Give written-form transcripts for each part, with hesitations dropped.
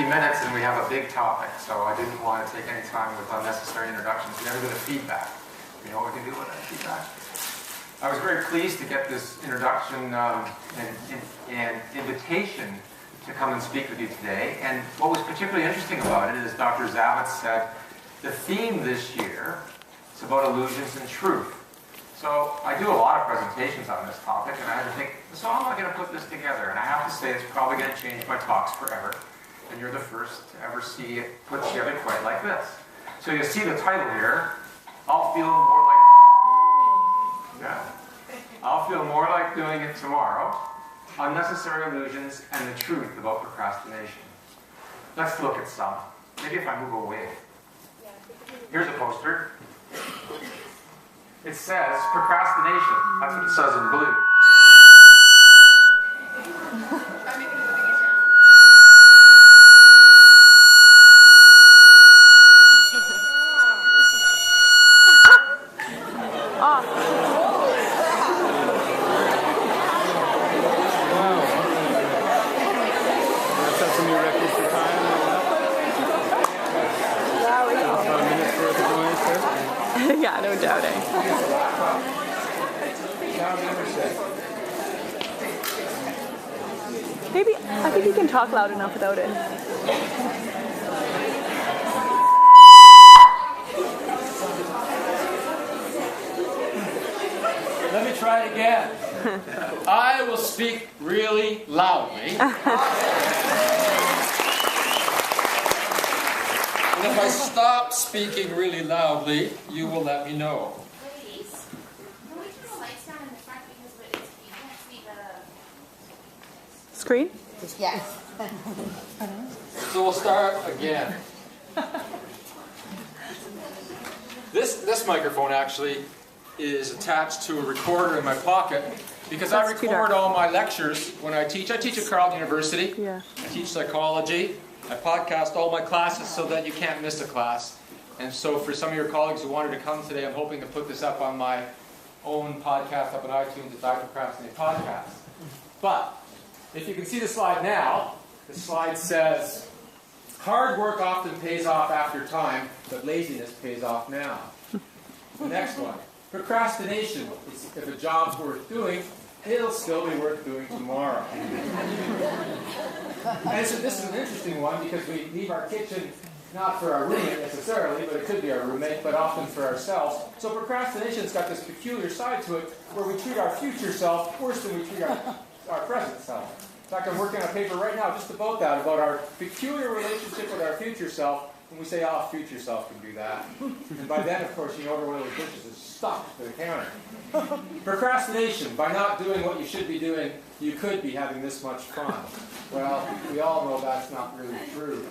50 minutes and we have a big topic, so I didn't want to take any time with unnecessary introductions. We never did a feedback. You know what we can do with that feedback? I was very pleased to get this introduction and invitation to come and speak with you today. And what was particularly interesting about it is Dr. Zavitz said the theme this year is about illusions and truth. So I do a lot of presentations on this topic, and I had to think, so how am I going to put this together? And I have to say it's probably going to change my talks forever. And you're the first to ever see it put together quite like this. So you see the title here, I'll feel more like doing it tomorrow. Unnecessary illusions and the truth about procrastination. Let's look at some. Maybe if I move away. Here's a poster. It says procrastination. That's what it says in blue. Yeah, no doubting. Maybe, I think you can talk loud enough without it. Let me try it again. I will speak really loudly. And if I stop speaking really loudly, you will let me know. Ladies, can we turn the lights down in the front because you can't see the Screen? Yes. So we'll start again. This microphone actually is attached to a recorder in my pocket because I record all my lectures when I teach. I teach at Carleton University. Yeah. I teach psychology. I podcast all my classes so that you can't miss a class. And so for some of your colleagues who wanted to come today, I'm hoping to put this up on my own podcast up on iTunes at Dr. Procrastinate Podcast. But if you can see the slide now, the slide says, hard work often pays off after time, but laziness pays off now. The next one, procrastination. If a job's worth doing, it'll still be worth doing tomorrow. And so this is an interesting one because we leave our kitchen not for our roommate necessarily, but it could be our roommate, but often for ourselves. So procrastination's got this peculiar side to it where we treat our future self worse than we treat our present self. In fact, I'm working on a paper right now just about that, about our peculiar relationship with our future self. When we say, oh, future self can do that. And by then, of course, you know one of those dishes is stuck to the counter. Procrastination. By not doing what you should be doing, you could be having this much fun. Well, we all know that's not really true.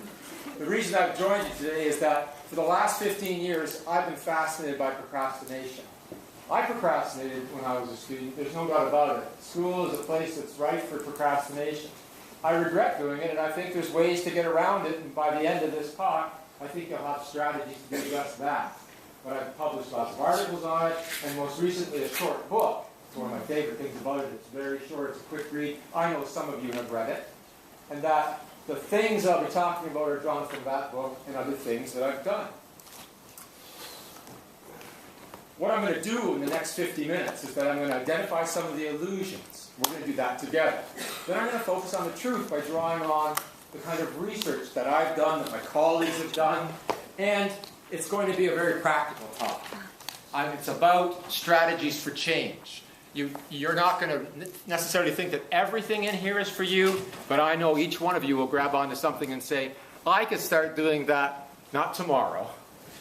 The reason I've joined you today is that for the last 15 years, I've been fascinated by procrastination. I procrastinated when I was a student. There's no doubt about it. School is a place that's rife for procrastination. I regret doing it, and I think there's ways to get around it. And by the end of this talk, I think you'll have strategies to do just that. But I've published lots of articles on it, and most recently a short book. It's one of my favorite things about it. It's very short. It's a quick read. I know some of you have read it. And that the things I'll be talking about are drawn from that book and other things that I've done. What I'm going to do in the next 50 minutes is that I'm going to identify some of the illusions. We're going to do that together. Then I'm going to focus on the truth by drawing on the kind of research that I've done, that my colleagues have done, and it's going to be a very practical talk. It's about strategies for change. You're not going to necessarily think that everything in here is for you, but I know each one of you will grab onto something and say, I could start doing that, not tomorrow,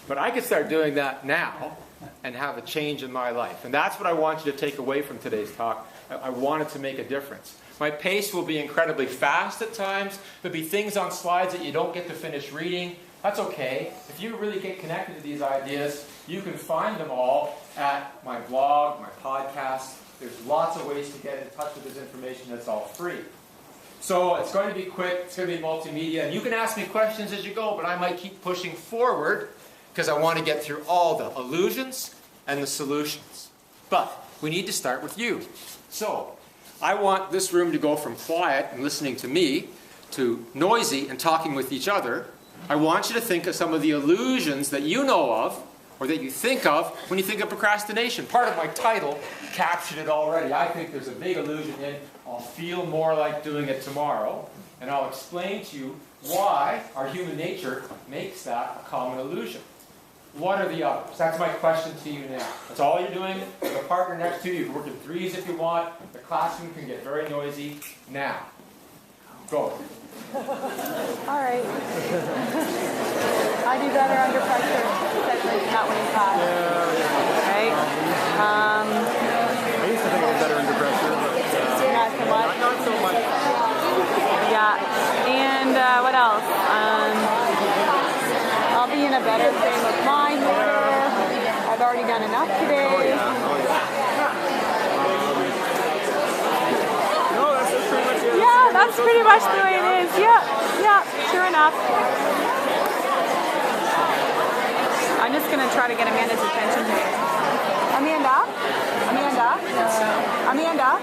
but I could start doing that now and have a change in my life. And that's what I want you to take away from today's talk. I want it to make a difference. My pace will be incredibly fast at times. There'll be things on slides that you don't get to finish reading. That's okay. If you really get connected to these ideas, you can find them all at my blog, my podcast. There's lots of ways to get in touch with this information that's all free. So it's going to be quick. It's going to be multimedia. And you can ask me questions as you go, but I might keep pushing forward because I want to get through all the illusions and the solutions. But we need to start with you. So I want this room to go from quiet and listening to me to noisy and talking with each other, I want you to think of some of the illusions that you know of, or that you think of when you think of procrastination. Part of my title captured it already. I think there's a big illusion in I'll feel more like doing it tomorrow, and I'll explain to you why our human nature makes that a common illusion. What are the others? That's my question to you now. That's all you're doing. With a partner next to you. You can work in threes if you want. The classroom can get very noisy. Now, go. All right. I do better under pressure, especially not when in class. Right? I used to think I was better under pressure, but Not so much. not so much. Yeah. And what else? I'll be in a better frame of mind later. I've already done enough today. Oh yeah. No, that's pretty much it. Yeah, that's pretty much the way it is. Yeah, yeah, sure enough. I'm just going to try to get Amanda's attention today. Amanda? Amanda? Amanda?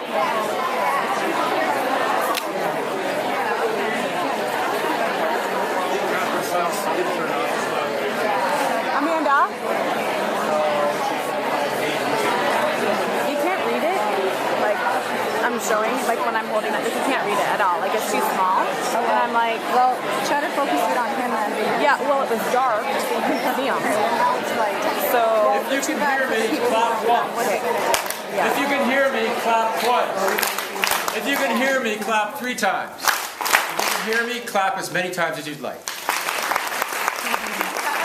Amanda? You can't read it? Like, I'm showing, like when I'm holding it, you can't read it at all. Like, it's too small. And I'm like, well, try to focus it on him then. Yeah, well, it was dark. You couldn't see him. So, If you can hear me, clap once. yeah. If you can hear me, clap twice. If you can hear me, clap 3 times. If you can hear me, clap as many times as you'd like.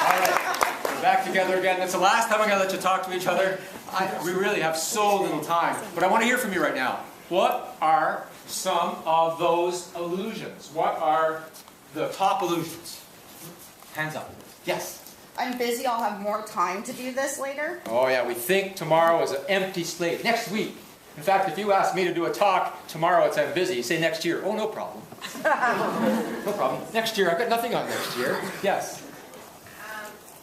All right, we're back together again. That's the last time I'm going to let you talk to each other. We really have so little time, but I want to hear from you right now. What are some of those illusions? What are the top illusions? Hands up. Yes. I'm busy, I'll have more time to do this later. Oh yeah, we think tomorrow is an empty slate. Next week. In fact, if you ask me to do a talk tomorrow, it's I'm busy. You say next year. Oh, no problem. No problem. Next year, I've got nothing on next year. Yes.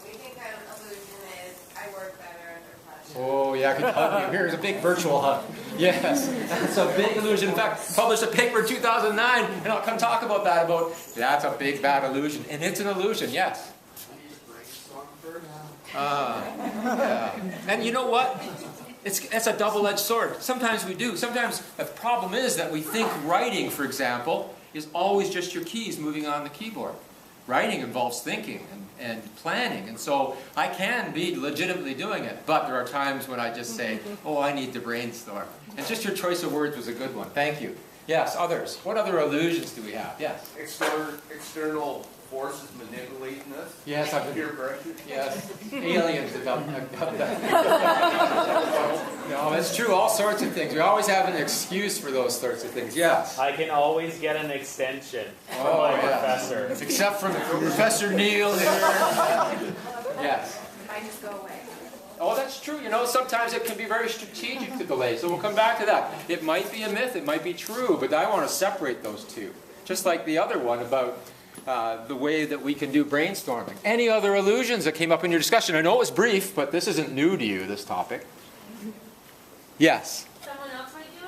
We think an illusion is I work better under pressure. Oh yeah, I can hug you. Here's a big virtual hug. Yes, that's a big illusion. In fact, published a paper in 2009, and I'll come talk about that. That's a big bad illusion, and it's an illusion. Yes. Yeah. And you know what? It's a double-edged sword. Sometimes we do. Sometimes the problem is that we think writing, for example, is always just your keys moving on the keyboard. Writing involves thinking and planning, and so I can be legitimately doing it, but there are times when I just say, oh, I need to brainstorm. And just your choice of words was a good one. Thank you. Yes, others. What other illusions do we have? Yes. External forces manipulating us. Yes, I've been. Peer pressure. Yes, aliens have done that. No, it's true, all sorts of things. We always have an excuse for those sorts of things. Yes. I can always get an extension from my professor. Except from Professor Neil here. Yes. I just go away. Oh, that's true. You know, sometimes it can be very strategic to delay. So we'll come back to that. It might be a myth, it might be true, but I want to separate those two. Just like the other one about the way that we can do brainstorming. Any other illusions that came up in your discussion? I know it was brief, but this isn't new to you, this topic. Yes? Someone else might do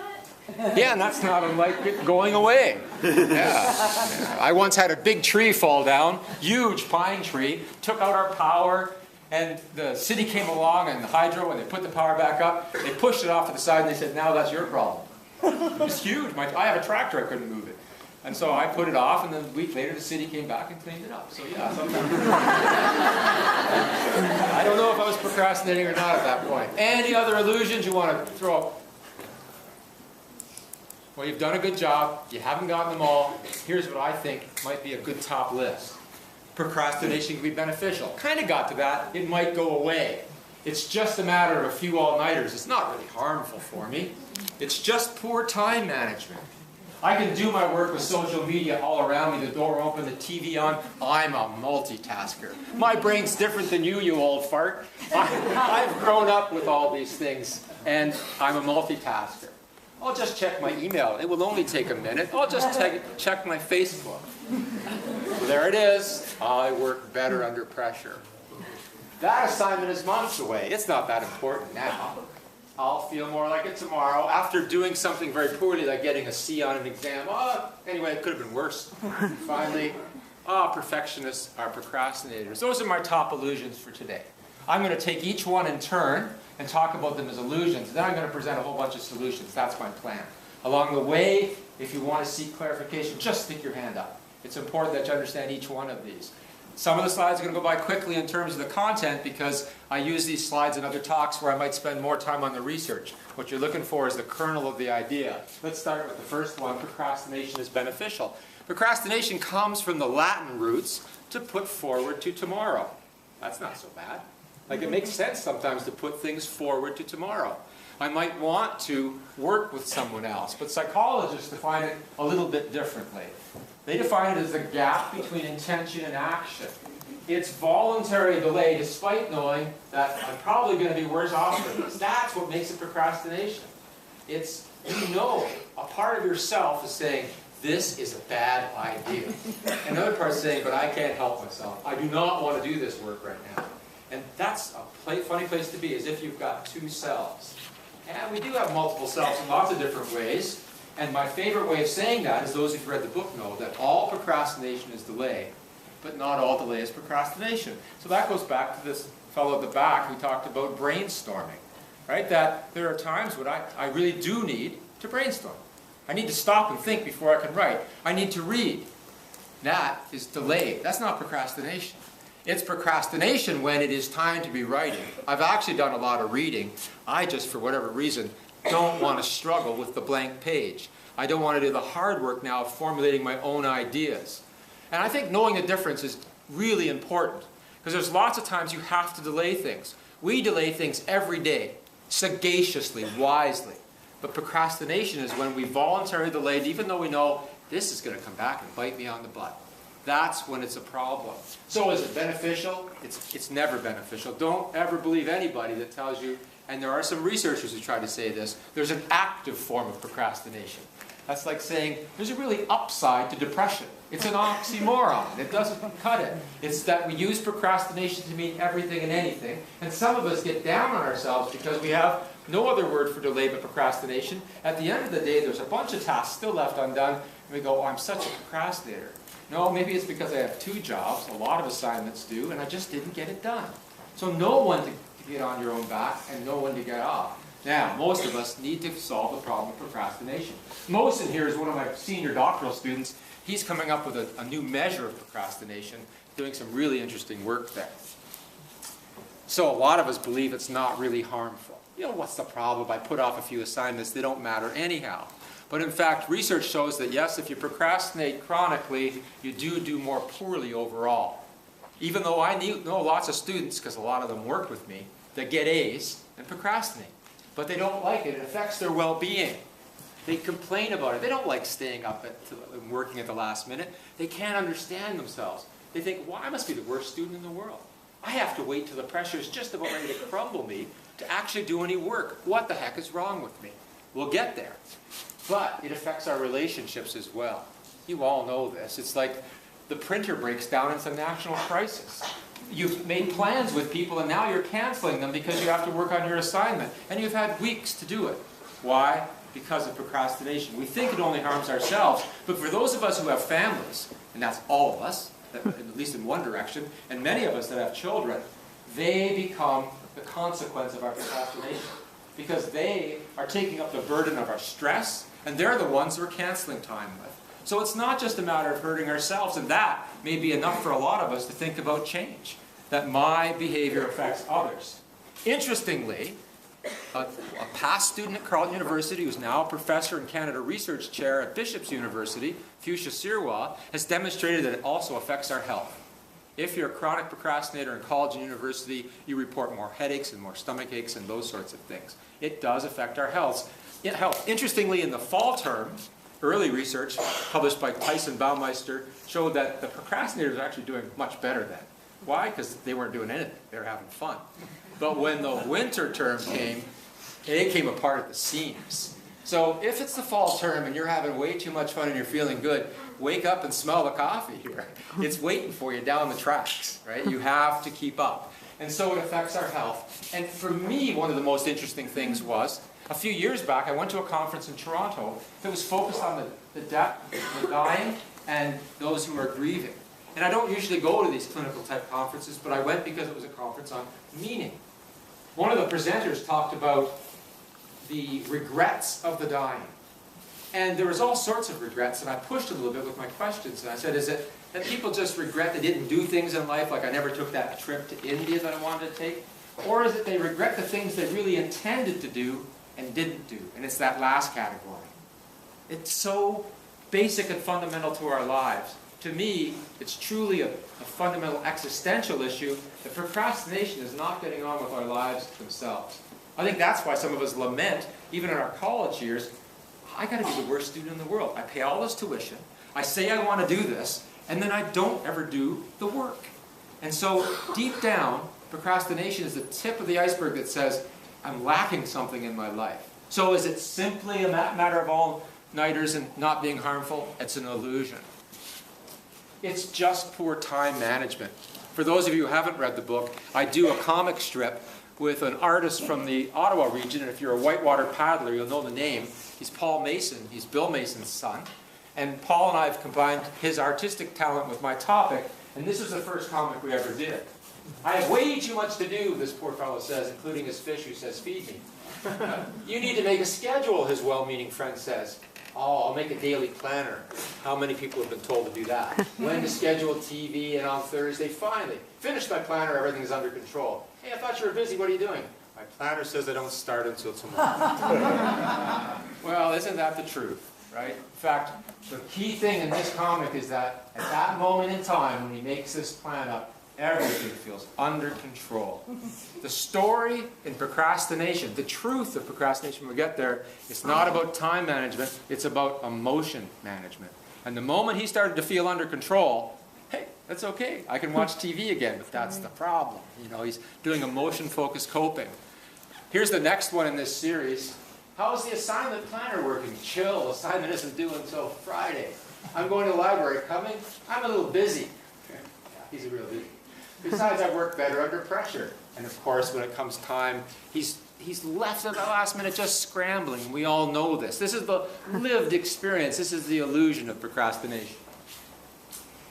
it? Yeah, and that's not unlike it going away. Yeah. I once had a big tree fall down, huge pine tree, took out our power, and the city came along and the hydro, and they put the power back up. They pushed it off to the side, and they said, now that's your problem. It was huge. I have a tractor, I couldn't move it. And so I put it off, and then a week later the city came back and cleaned it up. So yeah, sometimes. I don't know if I was procrastinating or not at that point. Any other illusions you want to throw up? Well, you've done a good job. You haven't gotten them all. Here's what I think might be a good top list. Procrastination can be beneficial. Kind of got to that. It might go away. It's just a matter of a few all-nighters. It's not really harmful for me. It's just poor time management. I can do my work with social media all around me, the door open, the TV on. I'm a multitasker. My brain's different than you old fart. I've grown up with all these things, and I'm a multitasker. I'll just check my email. It will only take a minute. I'll just check my Facebook. There it is. I work better under pressure. That assignment is months away. It's not that important now. I'll feel more like it tomorrow. After doing something very poorly, like getting a C on an exam, anyway, it could have been worse. Finally, perfectionists are procrastinators. Those are my top illusions for today. I'm going to take each one in turn and talk about them as illusions. And then I'm going to present a whole bunch of solutions. That's my plan. Along the way, if you want to seek clarification, just stick your hand up. It's important that you understand each one of these. Some of the slides are going to go by quickly in terms of the content because I use these slides in other talks where I might spend more time on the research. What you're looking for is the kernel of the idea. Let's start with the first one. Procrastination is beneficial. Procrastination comes from the Latin roots to put forward to tomorrow. That's not so bad. Like, it makes sense sometimes to put things forward to tomorrow. I might want to work with someone else, but psychologists define it a little bit differently. They define it as the gap between intention and action. It's voluntary delay despite knowing that I'm probably going to be worse off than this. That's what makes it procrastination. It's, you know, a part of yourself is saying, this is a bad idea. Another part is saying, but I can't help myself. I do not want to do this work right now. And that's a funny place to be, as if you've got two selves. And we do have multiple selves in lots of different ways. And my favorite way of saying that is those who've read the book know that all procrastination is delay, but not all delay is procrastination. So that goes back to this fellow at the back who talked about brainstorming, right? That there are times when I really do need to brainstorm. I need to stop and think before I can write. I need to read. That is delay. That's not procrastination. It's procrastination when it is time to be writing. I've actually done a lot of reading. I just, for whatever reason, don't want to struggle with the blank page. I don't want to do the hard work now of formulating my own ideas. And I think knowing the difference is really important, because there's lots of times you have to delay things. We delay things every day, sagaciously, wisely. But procrastination is when we voluntarily delay it, even though we know this is going to come back and bite me on the butt. That's when it's a problem. So is it beneficial? It's never beneficial. Don't ever believe anybody that tells you, and there are some researchers who try to say this, there's an active form of procrastination. That's like saying there's a really upside to depression. It's an oxymoron. It doesn't cut it. It's that we use procrastination to mean everything and anything, and some of us get down on ourselves because we have no other word for delay but procrastination. At the end of the day, there's a bunch of tasks still left undone, and we go, oh, I'm such a procrastinator. No, maybe it's because I have 2 jobs, a lot of assignments due, and I just didn't get it done. So know when to get on your own back and know when to get off. Now, most of us need to solve the problem of procrastination. Most in here is one of my senior doctoral students. He's coming up with a new measure of procrastination, doing some really interesting work there. So a lot of us believe it's not really harmful. You know, what's the problem? I put off a few assignments, they don't matter anyhow. But in fact, research shows that yes, if you procrastinate chronically, you do more poorly overall. Even though I know lots of students, because a lot of them work with me, that get A's and procrastinate. But they don't like it. It affects their well-being. They complain about it. They don't like staying up and working at the last minute. They can't understand themselves. They think, well, I must be the worst student in the world. I have to wait till the pressure is just about ready to crumble me to actually do any work. What the heck is wrong with me? We'll get there. But it affects our relationships as well. You all know this. It's like the printer breaks down, it's a national crisis. You've made plans with people and now you're canceling them because you have to work on your assignment. And you've had weeks to do it. Why? Because of procrastination. We think it only harms ourselves, but for those of us who have families, and that's all of us, at least in one direction, and many of us that have children, they become the consequence of our procrastination. Because they are taking up the burden of our stress, and they're the ones we're canceling time with. So it's not just a matter of hurting ourselves, and that may be enough for a lot of us to think about change, that my behavior affects others. Interestingly, a past student at Carleton University, who's now a professor and Canada Research Chair at Bishop's University, Fanshawe Sirwa, has demonstrated that it also affects our health. If you're a chronic procrastinator in college and university, you report more headaches and more stomach aches and those sorts of things. It does affect our health. Interestingly, in the fall term, early research published by Tyson Baumeister showed that the procrastinators are actually doing much better then. Why? Because they weren't doing anything. They were having fun. But when the winter term came, it came apart at the seams. So if it's the fall term and you're having way too much fun and you're feeling good, wake up and smell the coffee here. It's waiting for you down the tracks, right? You have to keep up. And so it affects our health. And for me, one of the most interesting things was, a few years back, I went to a conference in Toronto that was focused on the death, the dying, and those who are grieving. And I don't usually go to these clinical type conferences, but I went because it was a conference on meaning. One of the presenters talked about the regrets of the dying. And there was all sorts of regrets, and I pushed a little bit with my questions. And I said, is it that people just regret they didn't do things in life, like I never took that trip to India that I wanted to take? Or is it they regret the things they really intended to do and didn't do? And it's that last category. It's so basic and fundamental to our lives. To me, it's truly a fundamental existential issue that procrastination is not getting on with our lives themselves. I think that's why some of us lament, even in our college years, I got to be the worst student in the world. I pay all this tuition, I say I want to do this, and then I don't ever do the work. And so, deep down, procrastination is the tip of the iceberg that says, I'm lacking something in my life. So is it simply a matter of all-nighters and not being harmful? It's an illusion. It's just poor time management. For those of you who haven't read the book, I do a comic strip with an artist from the Ottawa region, and if you're a whitewater paddler, you'll know the name. He's Paul Mason. He's Bill Mason's son. And Paul and I have combined his artistic talent with my topic, and this is the first comic we ever did. I have way too much to do, this poor fellow says, including his fish who says, feed me. You need to make a schedule, his well-meaning friend says. Oh, I'll make a daily planner. How many people have been told to do that? When to schedule TV, and on Thursday, finally. Finished my planner, everything's under control. Hey, I thought you were busy, what are you doing? My planner says I don't start until tomorrow. Well, isn't that the truth, right? In fact, the key thing in this comic is that at that moment in time, when he makes this plan up, everything feels under control. The story in procrastination, the truth of procrastination, when we get there, it's not about time management, it's about emotion management. And the moment he started to feel under control, hey, that's okay, I can watch TV again, but that's the problem. You know, he's doing emotion-focused coping. Here's the next one in this series. How's the assignment planner working? Chill, assignment isn't due until Friday. I'm going to the library, coming? I'm a little busy. Yeah, he's a real busy. Besides, I work better under pressure. And of course, when it comes time, he's left at the last minute just scrambling. We all know this. This is the lived experience. This is the illusion of procrastination.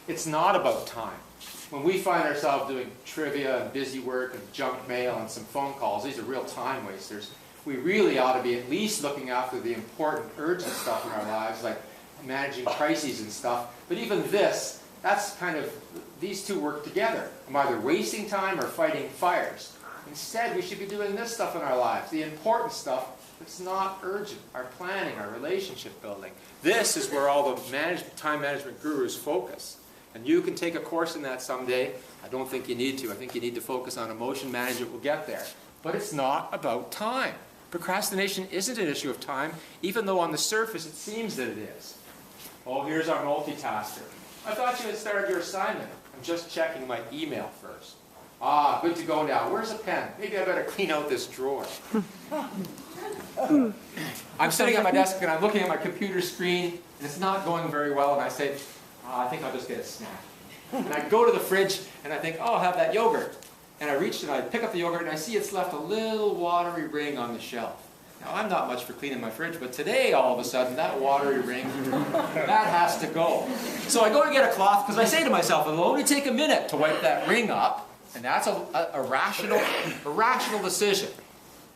It's not about time. When we find ourselves doing trivia and busy work and junk mail and some phone calls, these are real time wasters. We really ought to be at least looking after the important, urgent stuff in our lives, like managing crises and stuff. But even this, that's kind of, these two work together. I'm either wasting time or fighting fires. Instead, we should be doing this stuff in our lives, the important stuff that's not urgent, our planning, our relationship building. This is where all the time management gurus focus. And you can take a course in that someday. I don't think you need to. I think you need to focus on emotion management. We'll get there. But it's not about time. Procrastination isn't an issue of time, even though on the surface it seems that it is. Oh, here's our multitasker. I thought you had started your assignment. I'm just checking my email first. Ah, good to go now. Where's a pen? Maybe I better clean out this drawer. I'm sitting at my desk and I'm looking at my computer screen and it's not going very well, and I say, I think I'll just get a snack. And I go to the fridge and I think, oh, I'll have that yogurt. And I reach and I pick up the yogurt and I see it's left a little watery ring on the shelf. Now, I'm not much for cleaning my fridge, but today, all of a sudden, that watery ring, that has to go. So I go to get a cloth because I say to myself, it'll only take a minute to wipe that ring up, and that's a rational decision.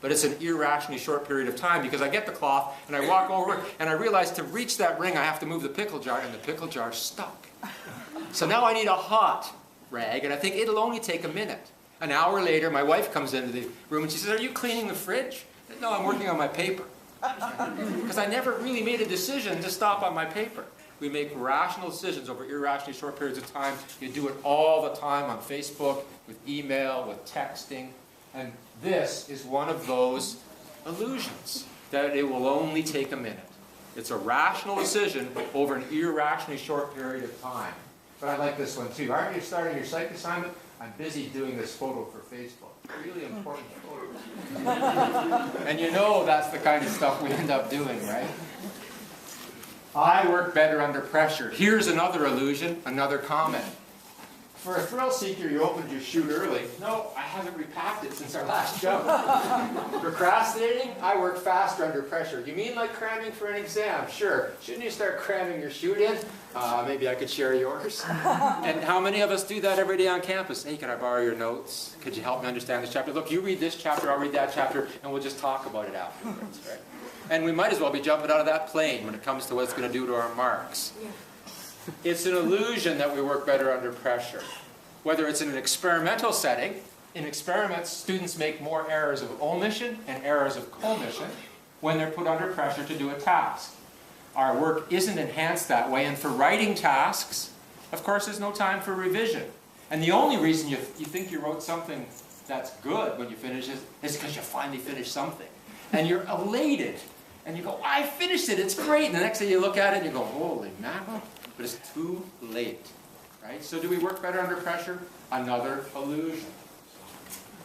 But it's an irrationally short period of time because I get the cloth and I walk over and I realize to reach that ring I have to move the pickle jar, and the pickle jar's stuck. So now I need a hot rag, and I think it'll only take a minute. An hour later, my wife comes into the room and she says, are you cleaning the fridge? No, I'm working on my paper. Because I never really made a decision to stop on my paper. We make rational decisions over irrationally short periods of time. You do it all the time on Facebook, with email, with texting. And this is one of those illusions, that it will only take a minute. It's a rational decision over an irrationally short period of time. But I like this one too. Aren't you starting your psych assignment? I'm busy doing this photo for Facebook. Really important photos. And you know that's the kind of stuff we end up doing, right? I work better under pressure. Here's another illusion, another comment. For a thrill seeker, you opened your chute early. No, I haven't repacked it since our last jump. Procrastinating, I work faster under pressure. You mean like cramming for an exam? Sure. Shouldn't you start cramming your chute in? Maybe I could share yours. And how many of us do that every day on campus? Hey, can I borrow your notes? Could you help me understand this chapter? Look, you read this chapter, I'll read that chapter, and we'll just talk about it afterwards, right? And we might as well be jumping out of that plane when it comes to what it's going to do to our marks. It's an illusion that we work better under pressure. Whether it's in an experimental setting, in experiments, students make more errors of omission and errors of commission when they're put under pressure to do a task. Our work isn't enhanced that way, and for writing tasks, of course, there's no time for revision. And the only reason you think you wrote something that's good when you finish it is because you finally finished something. And you're elated. And you go, I finished it, it's great. And the next day you look at it and you go, holy mackerel. But it's too late, right? So do we work better under pressure? Another illusion.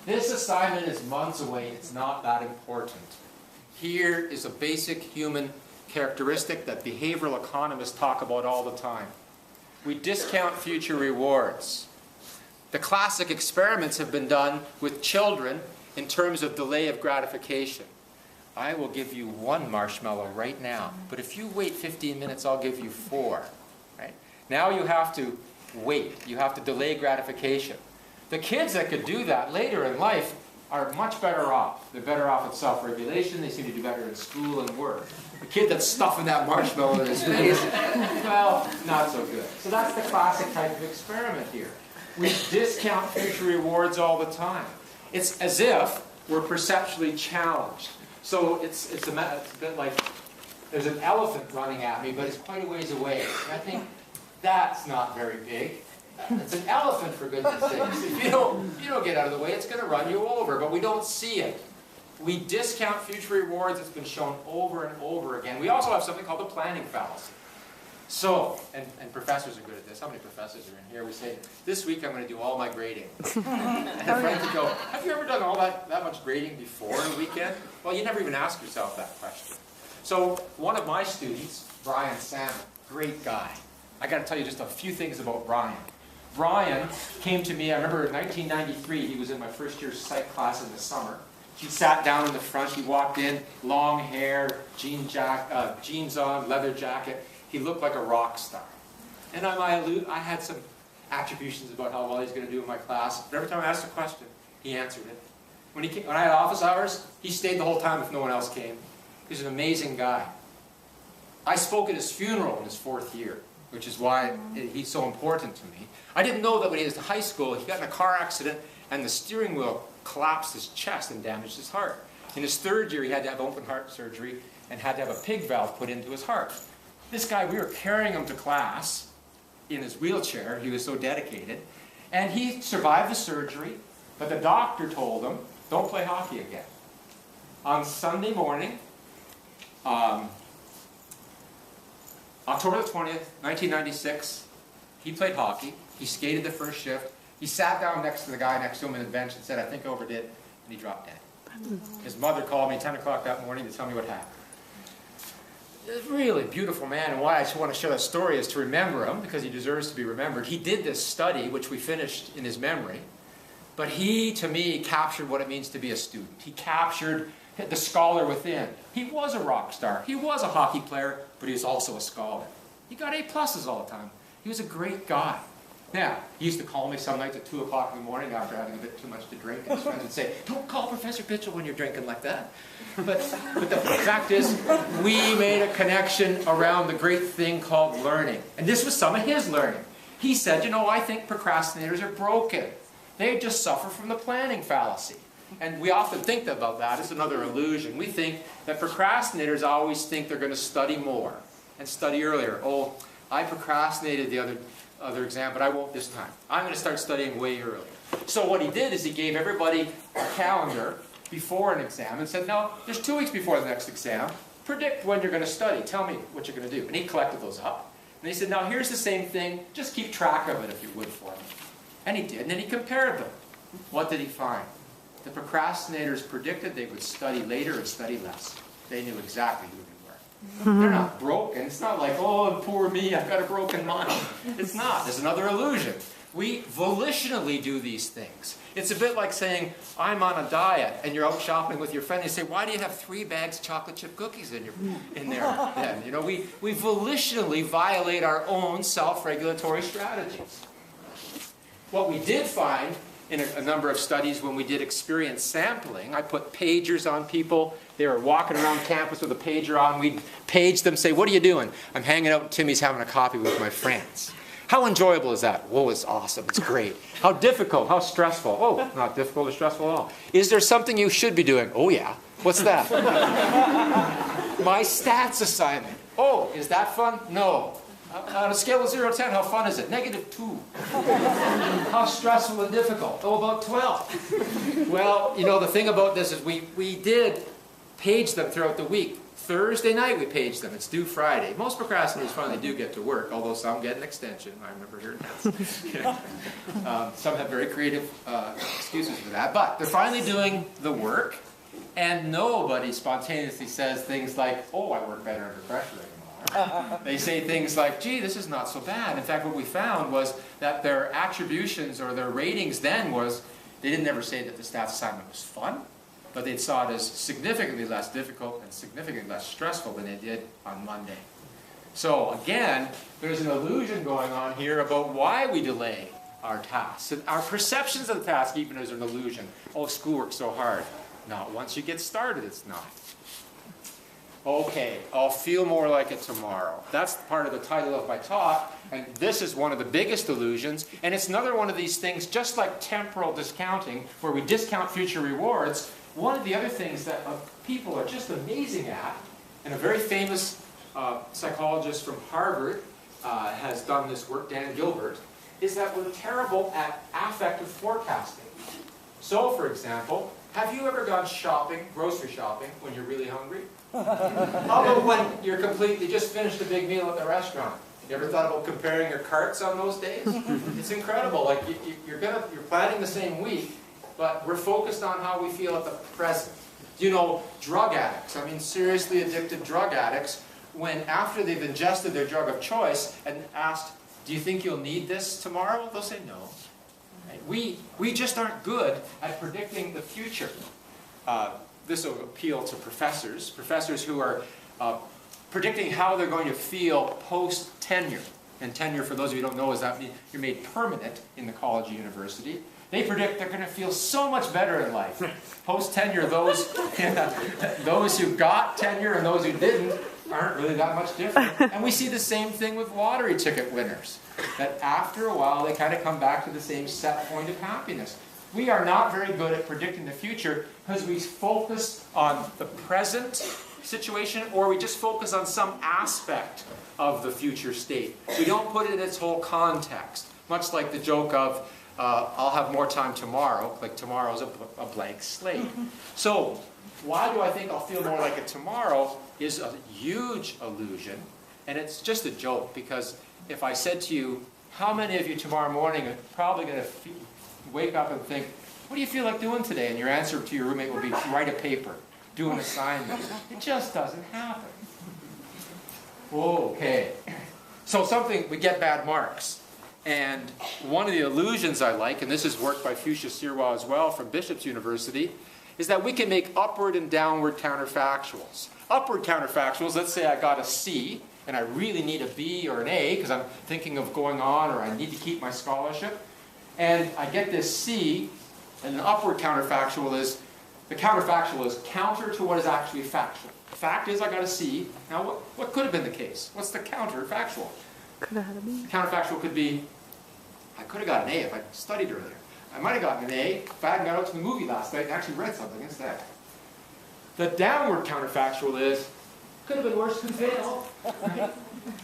This assignment is months away. It's not that important. Here is a basic human characteristic that behavioral economists talk about all the time. We discount future rewards. The classic experiments have been done with children in terms of delay of gratification. I will give you 1 marshmallow right now, but if you wait 15 minutes, I'll give you 4. Right? Now you have to wait. You have to delay gratification. The kids that could do that later in life are much better off. They're better off at self-regulation. They seem to do better in school and work. The kid that's stuffing that marshmallow in his face, well, not so good. So that's the classic type of experiment here. We discount future rewards all the time. It's as if we're perceptually challenged. So it's a bit like there's an elephant running at me, but it's quite a ways away. And I think that's not very big. It's an elephant, for goodness sakes. If you don't get out of the way, it's going to run you over, but we don't see it. We discount future rewards. It's been shown over and over again. We also have something called the planning fallacy. So, and professors are good at this. How many professors are in here? We say, this week I'm going to do all my grading. And friends would go, have you ever done all that much grading before in a weekend? Well, you never even ask yourself that question. So, one of my students, Brian Salmon, great guy. I got to tell you just a few things about Brian. Brian came to me, I remember in 1993, he was in my first year psych class in the summer. He sat down in the front, he walked in, long hair, jeans on, leather jacket. He looked like a rock star. And I had some attributions about how well he's going to do in my class. But every time I asked a question, he answered it. When I had office hours, he stayed the whole time if no one else came. He's an amazing guy. I spoke at his funeral in his 4th year, which is why he's so important to me. I didn't know that when he was in high school, he got in a car accident and the steering wheel collapsed his chest and damaged his heart. In his 3rd year, he had to have open heart surgery and had to have a pig valve put into his heart. This guy, we were carrying him to class in his wheelchair. He was so dedicated. And he survived the surgery, but the doctor told him, don't play hockey again. On Sunday morning, October the 20th, 1996, he played hockey. He skated the first shift. He sat down next to the guy next to him on the bench and said, I think I overdid, and he dropped dead. His mother called me 10 o'clock that morning to tell me what happened. A really beautiful man, and why I just want to share that story is to remember him, because he deserves to be remembered. He did this study, which we finished in his memory, but he, to me, captured what it means to be a student. He captured the scholar within. He was a rock star. He was a hockey player, but he was also a scholar. He got A+s all the time. He was a great guy. Now, he used to call me some nights at 2 o'clock in the morning after having a bit too much to drink, and his friends would say, don't call Professor Pychyl when you're drinking like that. But the fact is, we made a connection around the great thing called learning. And this was some of his learning. He said, you know, I think procrastinators are broken. They just suffer from the planning fallacy. And we often think about that as another illusion. We think that procrastinators always think they're going to study more and study earlier. Oh, I procrastinated the other exam, but I won't this time. I'm going to start studying way earlier. So what he did is he gave everybody a calendar before an exam and said, now, there's 2 weeks before the next exam. Predict when you're going to study. Tell me what you're going to do. And he collected those up. And he said, now, here's the same thing. Just keep track of it if you would for me. And he did. And then he compared them. What did he find? The procrastinators predicted they would study later and study less. They knew exactly who they were. They're not broken. It's not like, oh, poor me, I've got a broken mind. It's not. There's another illusion. We volitionally do these things. It's a bit like saying, I'm on a diet, and you're out shopping with your friend, and you say, why do you have 3 bags of chocolate chip cookies in there? Then, you know, we volitionally violate our own self-regulatory strategies. What we did find in a number of studies when we did experience sampling, I put pagers on people. They were walking around campus with a pager on. We'd page them, say, what are you doing? I'm hanging out with Timmy's having a coffee with my friends. How enjoyable is that? Whoa, it's awesome. It's great. How difficult? How stressful? Oh, not difficult or stressful at all. Is there something you should be doing? Oh, yeah. What's that? My stats assignment. Oh, is that fun? No. On a scale of 0 to 10, how fun is it? -2. How stressful and difficult? Oh, about 12. Well, you know, the thing about this is we did page them throughout the week. Thursday night we paged them. It's due Friday. Most procrastinators finally do get to work, although some get an extension. I remember hearing that. Some have very creative excuses for that. But they're finally doing the work, and nobody spontaneously says things like, oh, I work better under pressure anymore. They say things like, gee, this is not so bad. In fact, what we found was that their attributions or their ratings then was, they didn't ever say that the stats assignment was fun, but they saw it as significantly less difficult and significantly less stressful than they did on Monday. So again, there's an illusion going on here about why we delay our tasks. And our perceptions of the task even is an illusion. Oh, schoolwork's so hard. Not once you get started, it's not. Okay, I'll feel more like it tomorrow. That's part of the title of my talk, and this is one of the biggest illusions, and it's another one of these things, just like temporal discounting, where we discount future rewards. One of the other things that people are just amazing at, and a very famous psychologist from Harvard has done this work, Dan Gilbert, is that we're terrible at affective forecasting. So, for example, have you ever gone shopping, grocery shopping, when you're really hungry? How about when you're completely just finished a big meal at the restaurant? You ever thought about comparing your carts on those days? It's incredible. Like you're planning the same week, but we're focused on how we feel at the present. You know, drug addicts, I mean seriously addicted drug addicts, when after they've ingested their drug of choice and asked, do you think you'll need this tomorrow? They'll say no. Right? We just aren't good at predicting the future. This will appeal to professors who are predicting how they're going to feel post-tenure. And tenure, for those of you who don't know, is that you're made permanent in the college or university. They predict they're going to feel so much better in life. Post-tenure, those who got tenure and those who didn't aren't really that much different. And we see the same thing with lottery ticket winners. That after a while, they kind of come back to the same set point of happiness. We are not very good at predicting the future because we focus on the present situation, or we just focus on some aspect of the future state. We don't put it in its whole context. Much like the joke of, I'll have more time tomorrow, like tomorrow's a blank slate. So, why do I think I'll feel more like it tomorrow is a huge illusion, and it's just a joke, because if I said to you, how many of you tomorrow morning are probably going to wake up and think, what do you feel like doing today? And your answer to your roommate will be, write a paper, do an assignment. It just doesn't happen. Okay. So we get bad marks. And one of the illusions I like, and this is work by Fuchsia Sirwa as well from Bishop's University, is that we can make upward and downward counterfactuals. Upward counterfactuals, let's say I got a C, and I really need a B or an A, because I'm thinking of going on, or I need to keep my scholarship. And I get this C, and an upward counterfactual is, the counterfactual is counter to what is actually factual. The fact is I got a C. Now what could have been the case? What's the counterfactual? Could have had a B. The counterfactual could be, I could have got an A if I studied earlier. I might have gotten an A if I hadn't got out to the movie last night and actually read something instead. The downward counterfactual is, could have been worse, could fail. Right?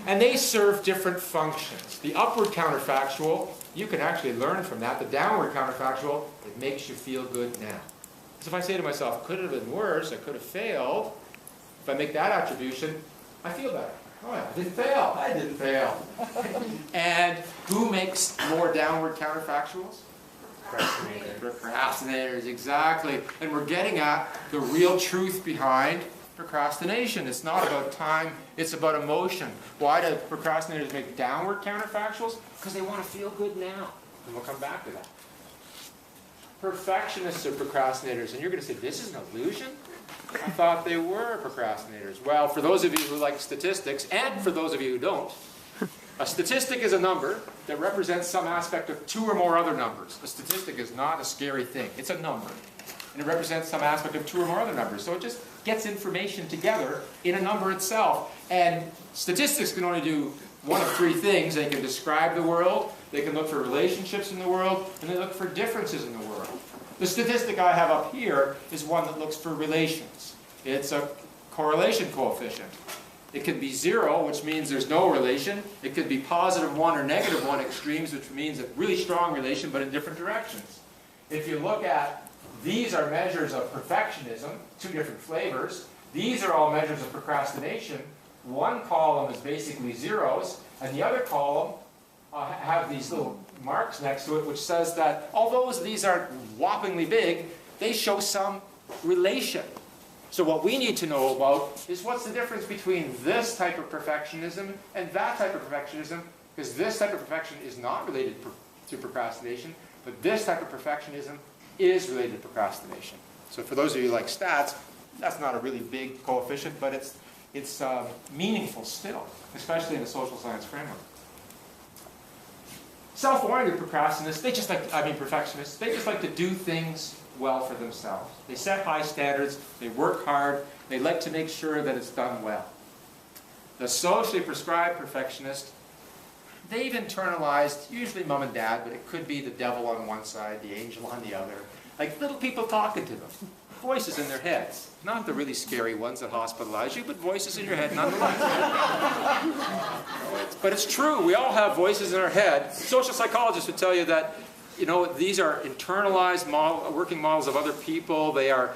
And they serve different functions. The upward counterfactual, you can actually learn from that. The downward counterfactual, it makes you feel good now. So if I say to myself, could it have been worse, I could have failed, if I make that attribution, I feel better. Oh yeah, I didn't fail. I didn't fail. And who makes more downward counterfactuals? Procrastinators, exactly. And we're getting at the real truth behind procrastination. It's not about time, it's about emotion. Why do procrastinators make downward counterfactuals? Because they want to feel good now. And we'll come back to that. Perfectionists are procrastinators. And you're going to say, this is an illusion? I thought they were procrastinators. Well, for those of you who like statistics, and for those of you who don't, a statistic is a number that represents some aspect of two or more other numbers. A statistic is not a scary thing. It's a number. And it represents some aspect of two or more other numbers. So it just gets information together in a number itself. And statistics can only do one of three things. They can describe the world, they can look for relationships in the world, and they look for differences in the world. The statistic I have up here is one that looks for relations. It's a correlation coefficient. It could be 0, which means there's no relation. It could be +1 or -1 extremes, which means a really strong relation, but in different directions. If you look at, these are measures of perfectionism, two different flavors. These are all measures of procrastination. One column is basically zeros, and the other column have these little marks next to it, which says that although these aren't whoppingly big, they show some relation. So what we need to know about is what's the difference between this type of perfectionism and that type of perfectionism, because this type of perfection is not related to procrastination, but this type of perfectionism is related to procrastination. So for those of you who like stats, that's not a really big coefficient, but it's meaningful still, especially in a social science framework. Self-oriented procrastinists, perfectionists, they just like to do things well for themselves. They set high standards, they work hard, they like to make sure that it's done well. The socially prescribed perfectionist, they've internalized, usually mom and dad, but it could be the devil on one side, the angel on the other, like little people talking to them. Voices in their heads. Not the really scary ones that hospitalize you, but voices in your head nonetheless. But it's true, we all have voices in our head. Social psychologists would tell you that, these are internalized working models of other people. They are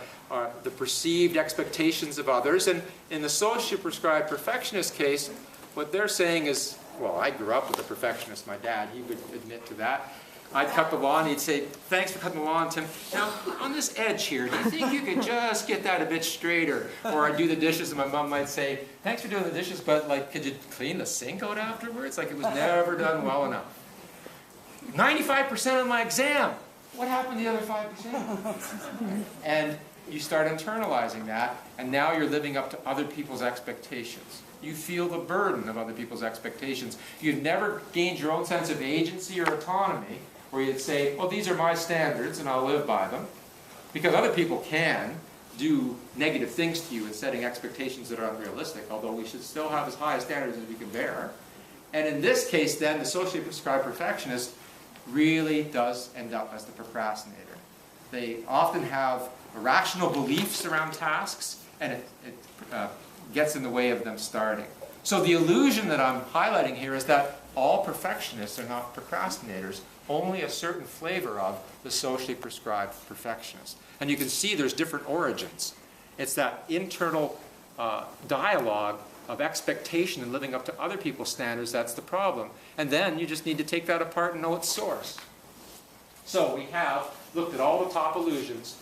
the perceived expectations of others. And in the socially prescribed perfectionist case, what they're saying is, well, I grew up with a perfectionist, my dad, he would admit to that. I'd cut the lawn, he'd say, thanks for cutting the lawn, Tim. Now, on this edge here, do you think you could just get that a bit straighter? Or I'd do the dishes, and my mom might say, thanks for doing the dishes, but could you clean the sink out afterwards? It was never done well enough. 95% on my exam. What happened to the other 5%? And you start internalizing that, and now you're living up to other people's expectations. You feel the burden of other people's expectations. You've never gained your own sense of agency or autonomy, where you'd say, well, these are my standards, and I'll live by them. Because other people can do negative things to you in setting expectations that are unrealistic, although we should still have as high standards as we can bear. And in this case, then, the socially prescribed perfectionist really does end up as the procrastinator. They often have irrational beliefs around tasks, and it gets in the way of them starting. So the illusion that I'm highlighting here is that all perfectionists are not procrastinators, only a certain flavor of the socially prescribed perfectionist. And you can see there's different origins. It's that internal dialogue of expectation and living up to other people's standards that's the problem. And then you just need to take that apart and know its source. So we have looked at all the top illusions.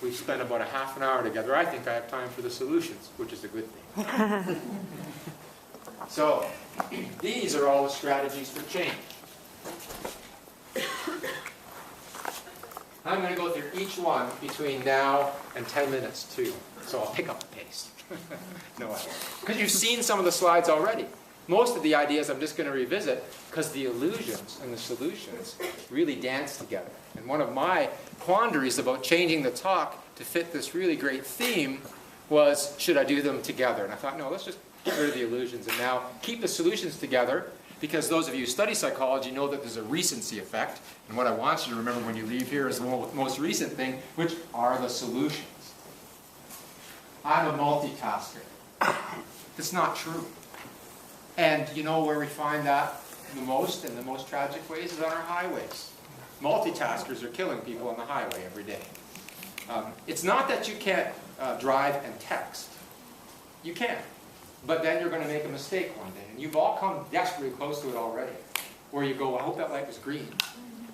We've spent about a half an hour together. I think I have time for the solutions, which is a good thing. So these are all the strategies for change. I'm going to go through each one between now and 10 minutes too. So I'll pick up the pace. No, because you've seen some of the slides already. Most of the ideas I'm just going to revisit because the illusions and the solutions really dance together. And one of my quandaries about changing the talk to fit this really great theme was, should I do them together? And I thought, no, let's just get rid of the illusions and now keep the solutions together, because those of you who study psychology know that there's a recency effect. And what I want you to remember when you leave here is the most recent thing, which are the solutions. I'm a multitasker. It's not true. And you know where we find that the most, in the most tragic ways, is on our highways. Multitaskers are killing people on the highway every day. It's not that you can't drive and text. You can. But then you're going to make a mistake one day. And you've all come desperately close to it already. Where you go, I hope that light was green.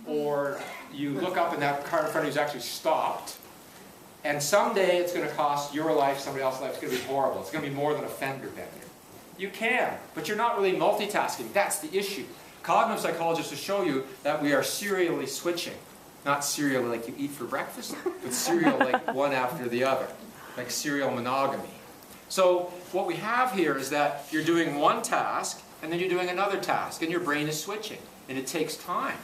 Or you look up and that car in front of you is actually stopped. And someday it's going to cost your life, somebody else's life. It's going to be horrible. It's going to be more than a fender bender. You can, but you're not really multitasking. That's the issue. Cognitive psychologists will show you that we are serially switching. Not cereal like you eat for breakfast, but cereal like one after the other, like serial monogamy. So what we have here is that you're doing one task, and then you're doing another task, and your brain is switching, and it takes time.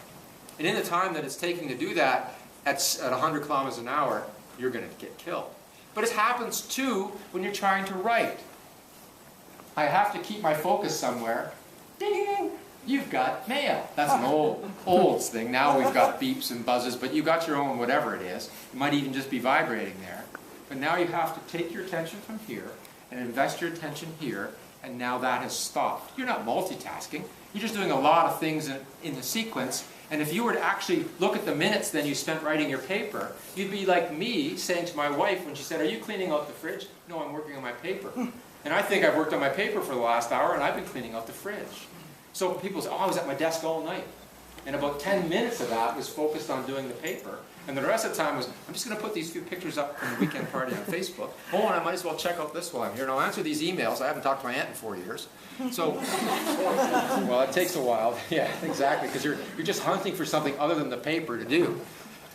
And in the time that it's taking to do that, at 100 kilometers an hour, you're going to get killed. But it happens too when you're trying to write. I have to keep my focus somewhere. Ding, ding, ding. You've got mail. That's an old thing. Now we've got beeps and buzzes, but you've got your own whatever it is. It might even just be vibrating there. But now you have to take your attention from here and invest your attention here, and now that has stopped. You're not multitasking. You're just doing a lot of things in the sequence. And if you were to actually look at the minutes then you spent writing your paper, you'd be like me saying to my wife when she said, "Are you cleaning out the fridge?" "No, I'm working on my paper." And I think I've worked on my paper for the last hour, and I've been cleaning out the fridge. So people say, "Oh, I was at my desk all night." And about 10 minutes of that was focused on doing the paper. And the rest of the time was, I'm just going to put these few pictures up from the weekend party on Facebook. Oh, and I might as well check out this while I'm here. And I'll answer these emails. I haven't talked to my aunt in 4 years. So, well, it takes a while. Yeah, exactly, because you're just hunting for something other than the paper to do.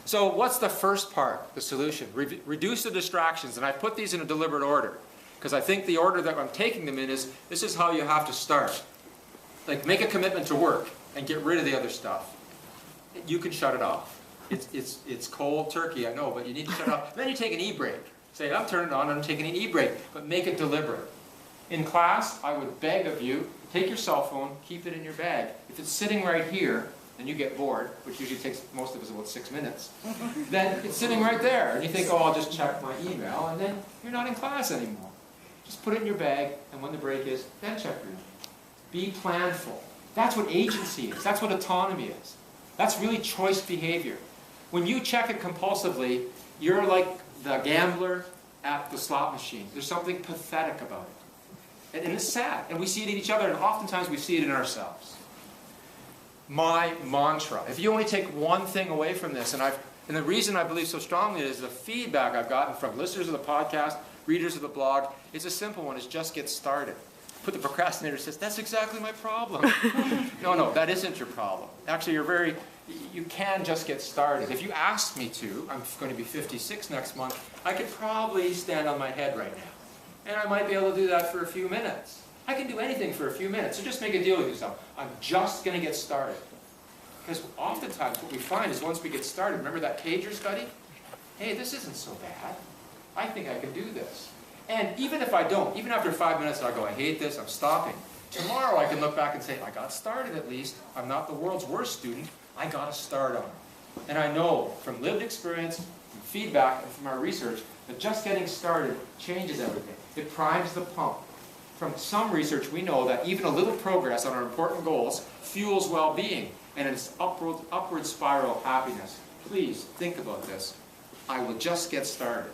So what's the first part, the solution? Reduce the distractions. And I put these in a deliberate order, because I think the order that I'm taking them in is, this is how you have to start. Like, make a commitment to work and get rid of the other stuff. You can shut it off. It's cold turkey, I know, but you need to shut it off. Then you take an e-break. Say, I'm turning it on, I'm taking an e-break, but make it deliberate. In class, I would beg of you, take your cell phone, keep it in your bag. If it's sitting right here, and you get bored, which usually takes most of us about 6 minutes, then it's sitting right there, and you think, oh, I'll just check my email, and then you're not in class anymore. Just put it in your bag, and when the break is, then check your email. Be planful. That's what agency is. That's what autonomy is. That's really choice behavior. When you check it compulsively, you're like the gambler at the slot machine. There's something pathetic about it. And it's sad. And we see it in each other, and oftentimes we see it in ourselves. My mantra. If you only take one thing away from this, and the reason I believe so strongly is the feedback I've gotten from listeners of the podcast, readers of the blog, it's a simple one, is just get started. But the procrastinator says, that's exactly my problem. No, that isn't your problem. Actually, you can just get started. If you asked me to, I'm going to be 56 next month, I could probably stand on my head right now. And I might be able to do that for a few minutes. I can do anything for a few minutes. So just make a deal with yourself. I'm just going to get started. Because oftentimes what we find is once we get started, remember that pager study? Hey, this isn't so bad. I think I can do this. And even if I don't, even after 5 minutes I go, I hate this, I'm stopping. Tomorrow I can look back and say, I got started at least. I'm not the world's worst student. I got a start on it. And I know from lived experience, from feedback, and from our research, that just getting started changes everything. It primes the pump. From some research, we know that even a little progress on our important goals fuels well-being, and it's upward spiral of happiness. Please think about this. I will just get started.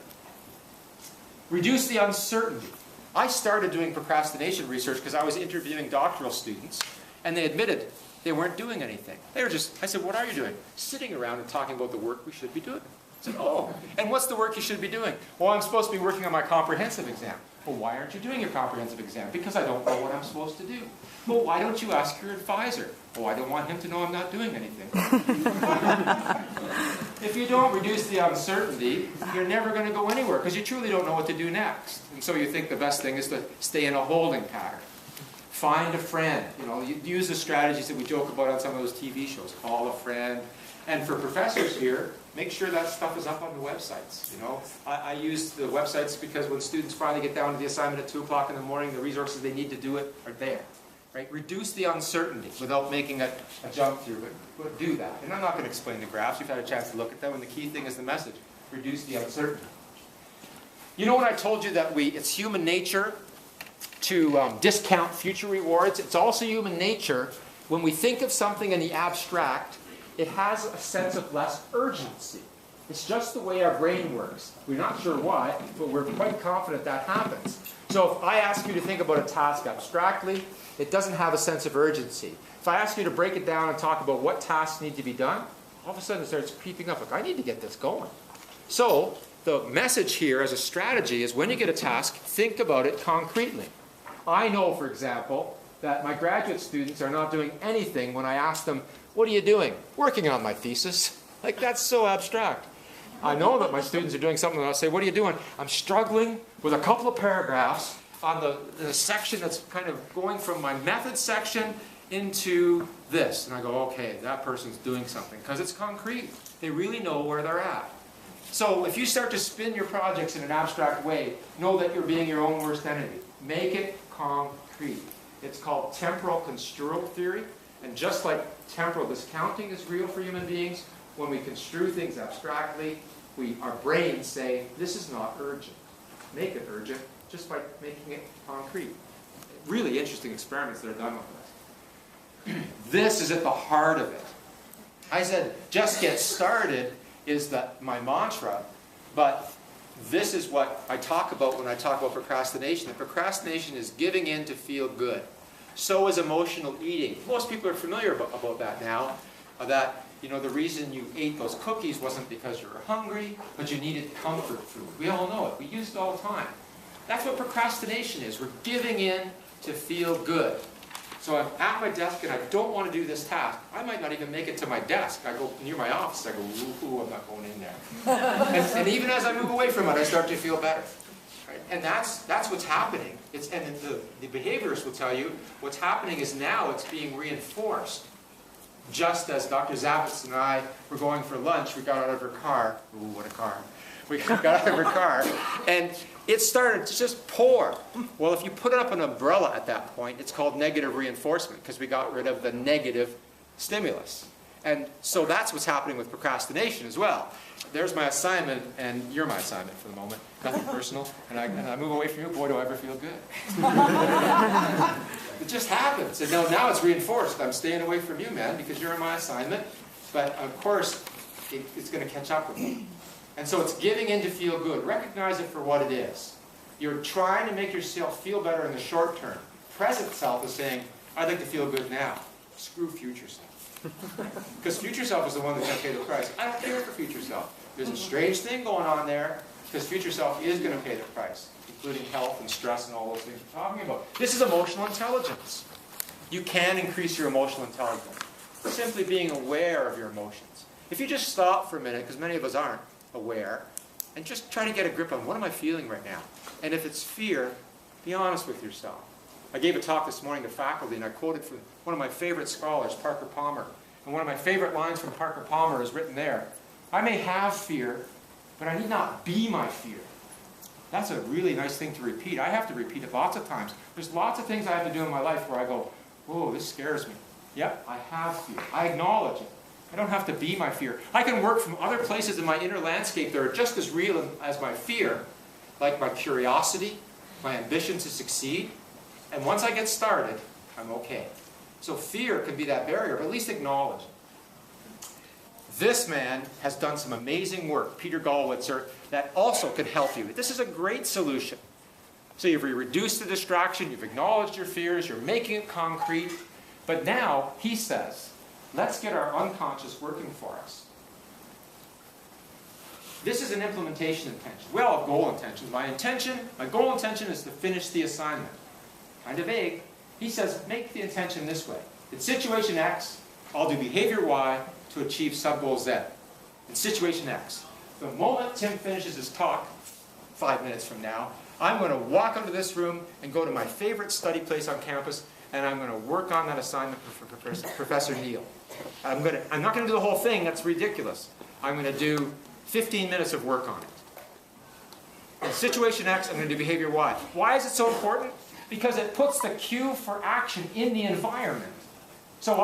Reduce the uncertainty. I started doing procrastination research because I was interviewing doctoral students, and they admitted they weren't doing anything. They were just, I said, what are you doing? Sitting around and talking about the work we should be doing. I said, oh, and what's the work you should be doing? Well, I'm supposed to be working on my comprehensive exam. Well, why aren't you doing your comprehensive exam? Because I don't know what I'm supposed to do. Well, why don't you ask your advisor? Oh, I don't want him to know I'm not doing anything. If you don't reduce the uncertainty, you're never going to go anywhere because you truly don't know what to do next. And so you think the best thing is to stay in a holding pattern. Find a friend. You use the strategies that we joke about on some of those TV shows. Call a friend. And for professors here, make sure that stuff is up on the websites. I use the websites because when students finally get down to the assignment at 2 o'clock in the morning, the resources they need to do it are there. Right? Reduce the uncertainty without making a jump through it. But do that. And I'm not going to explain the graphs. You've had a chance to look at them. And the key thing is the message. Reduce the uncertainty. You know when I told you that it's human nature to discount future rewards? It's also human nature when we think of something in the abstract, it has a sense of less urgency. It's just the way our brain works. We're not sure why, but we're quite confident that happens. So if I ask you to think about a task abstractly, it doesn't have a sense of urgency. If I ask you to break it down and talk about what tasks need to be done, all of a sudden it starts creeping up. Like, I need to get this going. So the message here as a strategy is when you get a task, think about it concretely. I know, for example, that my graduate students are not doing anything when I ask them, what are you doing? Working on my thesis. Like, that's so abstract. I know that my students are doing something, and I'll say, what are you doing? I'm struggling with a couple of paragraphs on the section that's kind of going from my method section into this. And I go, okay, that person's doing something, because it's concrete. They really know where they're at. So if you start to spin your projects in an abstract way, know that you're being your own worst enemy. Make it concrete. It's called temporal construal theory. And just like temporal discounting is real for human beings, when we construe things abstractly, our brains say, this is not urgent. Make it urgent just by making it concrete. Really interesting experiments that are done with this. This is at the heart of it. I said, just get started is my mantra, but this is what I talk about when I talk about procrastination. That procrastination is giving in to feel good. So is emotional eating. Most people are familiar about that now, that the reason you ate those cookies wasn't because you were hungry, but you needed comfort food. We all know it. We use it all the time. That's what procrastination is. We're giving in to feel good. So I'm at my desk and I don't want to do this task. I might not even make it to my desk. I go near my office. I go, ooh, I'm not going in there. and even as I move away from it, I start to feel better. Right? And that's what's happening. And the behaviorists will tell you what's happening is now it's being reinforced. Just as Dr. Zavitz and I were going for lunch, we got out of her car. Ooh, what a car. We got out of her car, and it started to just pour. Well, if you put up an umbrella at that point, it's called negative reinforcement, because we got rid of the negative stimulus. And so that's what's happening with procrastination as well. There's my assignment, and you're my assignment for the moment. Nothing personal. And I move away from you, boy, do I ever feel good. It just happens. And now it's reinforced. I'm staying away from you, man, because you're in my assignment. But, of course, it's going to catch up with me. And so it's giving in to feel good. Recognize it for what it is. You're trying to make yourself feel better in the short term. Present self is saying, I'd like to feel good now. Screw future self. Because future self is the one that's going to pay the price. I don't care for future self. There's a strange thing going on there, because future self is going to pay the price, including health and stress and all those things we're talking about. This is emotional intelligence. You can increase your emotional intelligence. Simply being aware of your emotions. If you just stop for a minute, because many of us aren't aware, and just try to get a grip on what am I feeling right now. And if it's fear, be honest with yourself. I gave a talk this morning to faculty, and I quoted from one of my favorite scholars, Parker Palmer. And one of my favorite lines from Parker Palmer is written there. I may have fear, but I need not be my fear. That's a really nice thing to repeat. I have to repeat it lots of times. There's lots of things I have to do in my life where I go, oh, this scares me. Yep, I have fear. I acknowledge it. I don't have to be my fear. I can work from other places in my inner landscape that are just as real as my fear, like my curiosity, my ambition to succeed. And once I get started, I'm okay. So fear can be that barrier, but at least acknowledge it. This man has done some amazing work, Peter Gallwitzer, that also can help you. This is a great solution. So you've reduced the distraction, you've acknowledged your fears, you're making it concrete. But now, he says, let's get our unconscious working for us. This is an implementation intention. We all have goal intentions. My goal intention is to finish the assignment. Kind of vague. He says, make the intention this way. In situation X, I'll do behavior Y to achieve sub-goal Z. In situation X, the moment Tim finishes his talk, 5 minutes from now, I'm going to walk into this room and go to my favorite study place on campus, and I'm going to work on that assignment for Professor Neal. I'm not going to do the whole thing. That's ridiculous. I'm going to do 15 minutes of work on it. In situation X, I'm going to do behavior Y. Why is it so important? Because it puts the cue for action in the environment. So